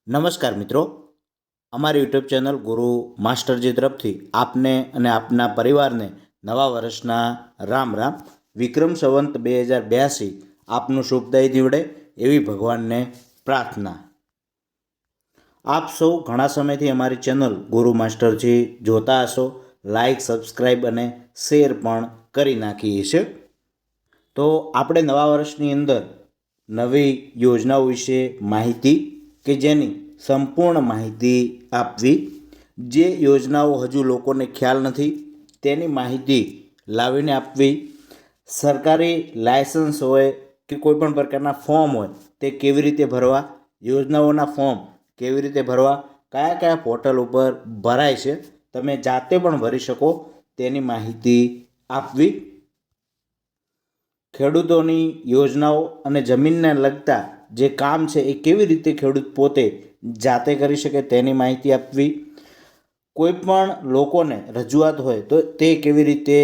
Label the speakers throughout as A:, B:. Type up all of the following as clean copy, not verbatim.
A: નમસ્કાર મિત્રો, અમારી યુટ્યુબ ચેનલ ગુરુ માસ્ટરજી તરફથી આપને અને આપના પરિવારને નવા વર્ષના રામ રામ. વિક્રમ સંવંત 2082 આપનું શુભદાયી નીવડે એવી ભગવાનને પ્રાર્થના. આપ સૌ ઘણા સમયથી અમારી ચેનલ ગુરુ માસ્ટરજી જોતા હશો, લાઈક, સબસ્ક્રાઈબ અને શેર પણ કરી નાખીએ છે. તો આપણે નવા વર્ષની અંદર નવી યોજનાઓ વિશે માહિતી કે જેની સંપૂર્ણ માહિતી આપવી, જે યોજનાઓ હજુ લોકોને ખ્યાલ નથી તેની માહિતી લાવીને આપવી, સરકારી લાયસન્સ હોય કે કોઈપણ પ્રકારના ફોર્મ હોય તે કેવી રીતે ભરવા, યોજનાઓના ફોર્મ કેવી રીતે ભરવા, કયા કયા પોર્ટલ ઉપર ભરાય છે, તમે જાતે પણ ભરી શકો તેની માહિતી આપવી, ખેડૂતોની યોજનાઓ અને જમીનને લગતા જે કામ છે એ કેવી રીતે ખેડૂત પોતે જાતે કરી શકે તેની માહિતી આપવી, કોઈ પણ લોકોને રજૂઆત હોય તો તે કેવી રીતે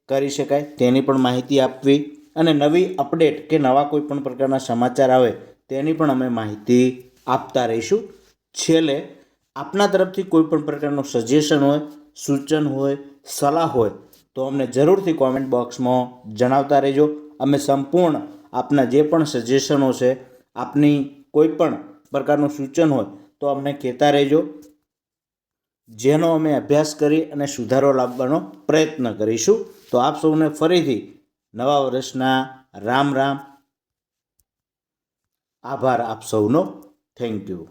A: કરી શકાય તેની પણ માહિતી આપવી, અને નવી અપડેટ કે નવા કોઈ પણ પ્રકારના સમાચાર આવે તેની પણ અમે માહિતી આપતા રહીશું. છેલ્લે આપના તરફથી કોઈ પણ પ્રકારનું સજેશન હોય, સૂચન હોય, સલાહ હોય તો અમને જરૂરથી કોમેન્ટ બોક્સમાં જણાવતા રહેજો. અમે સંપૂર્ણ આપના જે પણ સજેશનો છે, આપની કોઈ પણ પ્રકારનું સૂચન હોય તો અમને કહેતા રહેજો, જેનો અમે અભ્યાસ કરી અને સુધારો લાવવાનો પ્રયત્ન કરીશું. તો આપ સૌને ફરીથી નવા વર્ષના રામ રામ. આભાર આપ સૌનો. Thank you.